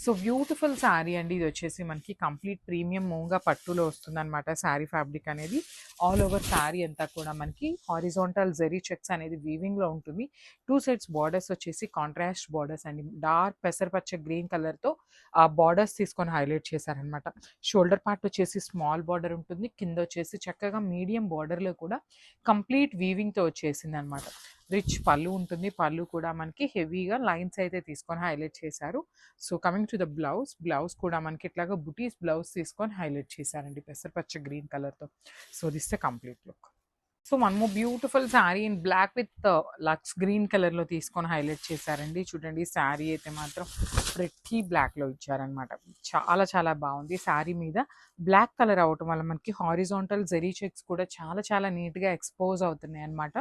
So beautiful sari అండి. ఇది వచ్చేసి మనకి కంప్లీట్ ప్రీమియం మూంగా పట్టులో వస్తుందన్నమాట శారీ ఫ్యాబ్రిక్ అనేది. ఆల్ ఓవర్ శారీ అంతా కూడా మనకి హారిజాంటల్ జెరీ చెక్స్ అనేది వీవింగ్లో ఉంటుంది. టూ సైడ్స్ బార్డర్స్ వచ్చేసి కాంట్రాస్ట్ బార్డర్స్ అండి. డార్క్ పెసరపచ్చ గ్రీన్ కలర్తో ఆ బార్డర్స్ తీసుకొని హైలైట్ చేశారనమాట. షోల్డర్ పార్ట్ వచ్చేసి స్మాల్ బార్డర్ ఉంటుంది. కింద వచ్చేసి చక్కగా మీడియం బార్డర్లో కూడా కంప్లీట్ వీవింగ్తో వచ్చేసింది అనమాట. రిచ్ పళ్ళు ఉంటుంది. పళ్ళు కూడా మనకి హెవీగా లైన్స్ అయితే తీసుకొని హైలైట్ చేశారు. So coming to the blouse కూడా మనకి ఇట్లాగా బుటీస్ బ్లౌజ్ తీసుకొని హైలైట్ చేశారండి పెసరపచ్చ గ్రీన్ కలర్తో. So this the complete look. So one more beautiful sari in black with లక్స్ గ్రీన్ కలర్లో తీసుకొని హైలైట్ చేశారండి. చూడండి శారీ అయితే మాత్రం ప్రెట్టి బ్లాక్లో ఇచ్చారనమాట. చాలా చాలా బాగుంది. శారీ మీద బ్లాక్ కలర్ అవటం వల్ల మనకి హారిజాంటల్ జెరీ చెక్స్ కూడా చాలా చాలా నీట్గా ఎక్స్పోజ్ అవుతున్నాయి అనమాట.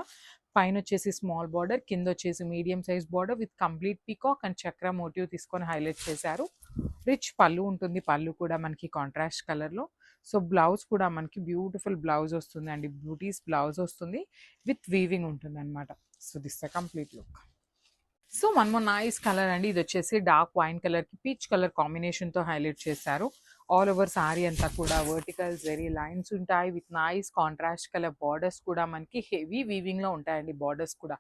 పైన వచ్చేసి స్మాల్ బార్డర్, కింద వచ్చేసి medium size border with complete peacock and చక్ర మోటివ్ తీసుకొని హైలైట్ చేశారు. రిచ్ పళ్ళు ఉంటుంది. పళ్ళు కూడా మనకి కాంట్రాస్ట్ కలర్లో. సో బ్లౌజ్ కూడా మనకి బ్యూటిఫుల్ బ్లౌజ్ వస్తుంది అండి. బ్యూటీస్ బ్లౌజ్ వస్తుంది విత్ వీవింగ్ ఉంటుంది అనమాట. So this the complete look. So one more nice colour అండి. ఇది వచ్చేసి డార్క్ వైన్ కలర్కి పీచ్ కలర్ కాంబినేషన్తో హైలైట్ చేశారు. ఆల్ ఓవర్ శారీ అంతా కూడా వర్టికల్ జెరీ లైన్స్ ఉంటాయి with nice contrast colour borders కూడా మనకి హెవీ వీవింగ్లో ఉంటాయండి. బార్డర్స్ కూడా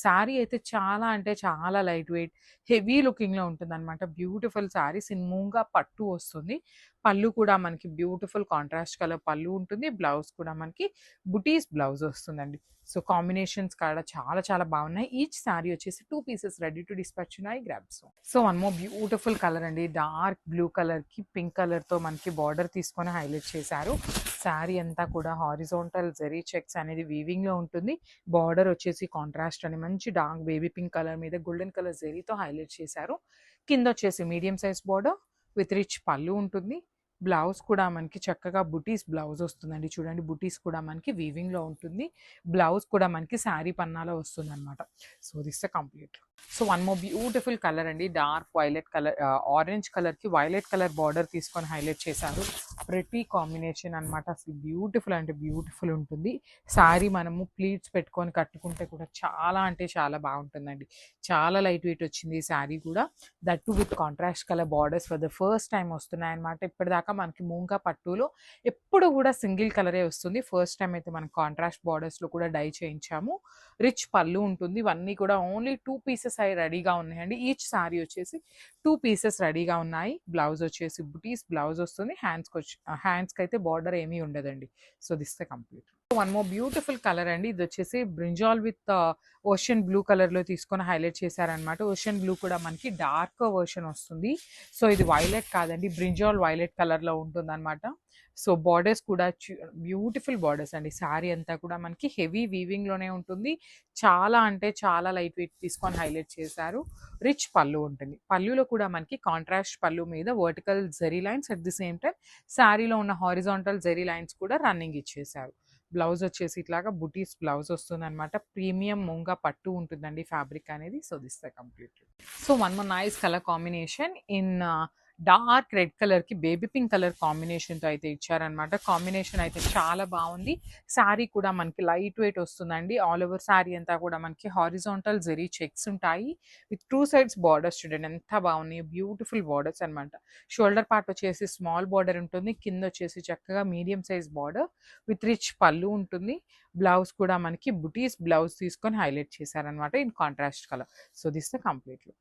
శారీ అయితే చాలా అంటే చాలా లైట్ వెయిట్ హెవీ లుకింగ్లో ఉంటుంది అనమాట. బ్యూటిఫుల్ శారీ సిన్మూగా పట్టు వస్తుంది. పళ్ళు కూడా మనకి బ్యూటిఫుల్ కాంట్రాస్ట్ కలర్ పళ్ళు ఉంటుంది. బ్లౌజ్ కూడా మనకి బుటీస్ బ్లౌజ్ వస్తుందండి. సో కాంబినేషన్స్ కూడా చాలా చాలా బాగున్నాయి. ఈచ్ శారీ వచ్చేసి 2 పీసెస్ రెడీ టు డిస్పాచ్ ఉన్నాయి. Grabs. So one more beautiful colour అండి. డార్క్ బ్లూ కలర్కి పింక్ కలర్తో మనకి బార్డర్ తీసుకొని హైలైట్ చేశారు. శారీ అంతా కూడా హారిజాంటల్ జెరీ చెక్స్ అనేది వీవింగ్లో ఉంటుంది. బార్డర్ వచ్చేసి కాంట్రాస్ట్ అని మంచి డార్క్ బేబీ పింక్ కలర్ మీద గోల్డెన్ కలర్ జెరీతో హైలైట్ చేశారు. కింద వచ్చేసి medium size border with rich pallu ఉంటుంది. బ్లౌజ్ కూడా మనకి చక్కగా బుటీస్ బ్లౌజ్ వస్తుందండి. చూడండి బుటీస్ కూడా మనకి వీవింగ్లో ఉంటుంది. బ్లౌజ్ కూడా మనకి శారీ పన్నాలో వస్తుంది అనమాట. So this complete. So one more beautiful colour అండి. డార్క్ వైలెట్ కలర్, ఆరెంజ్ కలర్కి వైలెట్ కలర్ బార్డర్ తీసుకొని హైలైట్ చేశారు. ప్రెటీ కాంబినేషన్ అనమాట. అసలు బ్యూటిఫుల్ అంటే బ్యూటిఫుల్ ఉంటుంది. శారీ మనము ప్లీట్స్ పెట్టుకొని కట్టుకుంటే కూడా చాలా అంటే చాలా బాగుంటుందండి. చాలా లైట్ వెయిట్ వచ్చింది ఈ శారీ కూడా. That to with contrast colour borders for the first time వస్తున్నాయి అనమాట. ఇప్పటిదాకా మనకి మూంగా పట్టులో ఎప్పుడు కూడా సింగిల్ కలరే వస్తుంది. ఫస్ట్ టైం అయితే మనం కాంట్రాస్ట్ బార్డర్స్లో కూడా డై చేయించాము. రిచ్ పళ్ళు ఉంటుంది. ఇవన్నీ కూడా ఓన్లీ 2 పీసెస్ అయి రెడీగా ఉన్నాయండి. ఈచ్ శారీ వచ్చేసి 2 పీసెస్ రెడీగా ఉన్నాయి. బ్లౌజ్ వచ్చేసి బుటీస్ బ్లౌజ్ వస్తుంది. హ్యాండ్స్కి అయితే బార్డర్ ఏమీ ఉండదండి. So this the complete. One more beautiful colour అండి. ఇది వచ్చేసి బ్రింజాల్ విత్ ఓషన్ బ్లూ కలర్లో తీసుకొని హైలైట్ చేశారనమాట. ఓషన్ బ్లూ కూడా మనకి డార్క్ వర్షన్ వస్తుంది. సో ఇది వైలెట్ కాదండి, బ్రింజాల్ వైలెట్ కలర్లో ఉంటుంది అనమాట. సో బార్డర్స్ కూడా బ్యూటిఫుల్ బార్డర్స్ అండి. శారీ అంతా కూడా మనకి హెవీ వీవింగ్లోనే ఉంటుంది. చాలా అంటే చాలా లైట్ వెయిట్ తీసుకొని హైలైట్ చేశారు. రిచ్ పళ్ళు ఉంటుంది. పళ్ళులో కూడా మనకి కాంట్రాస్ట్ పళ్ళు మీద vertical zari lines, at the same time శారీలో ఉన్న హారిజాంటల్ జెరీ లైన్స్ కూడా రన్నింగ్ ఇచ్చేసారు. బ్లౌజ్ వచ్చేసి ఇట్లాగా బుటీస్ బ్లౌజ్ వస్తుంది అనమాట. ప్రీమియం మూంగా పట్టు ఉంటుందండి ఫ్యాబ్రిక్ అనేది. So this the complete. So one more nice colour combination in dark red కలర్కి బేబీ పింక్ కలర్ కాంబినేషన్తో అయితే ఇచ్చారనమాట. కాంబినేషన్ అయితే చాలా బాగుంది. శారీ కూడా మనకి లైట్ వెయిట్ వస్తుందండి. ఆల్ ఓవర్ శారీ అంతా కూడా మనకి హారిజాంటల్ జెరీ చెక్స్ ఉంటాయి విత్ 2 సైడ్స్ బార్డర్స్. చూడండి ఎంత బాగున్నాయి, బ్యూటిఫుల్ బార్డర్స్ అనమాట. షోల్డర్ పార్ట్ వచ్చేసి స్మాల్ బార్డర్ ఉంటుంది. కింద వచ్చేసి చక్కగా medium size border with rich pallu ఉంటుంది. బ్లౌజ్ కూడా మనకి బుటీస్ బ్లౌజ్ తీసుకొని హైలైట్ చేశారనమాట in contrast colour. So this the complete look.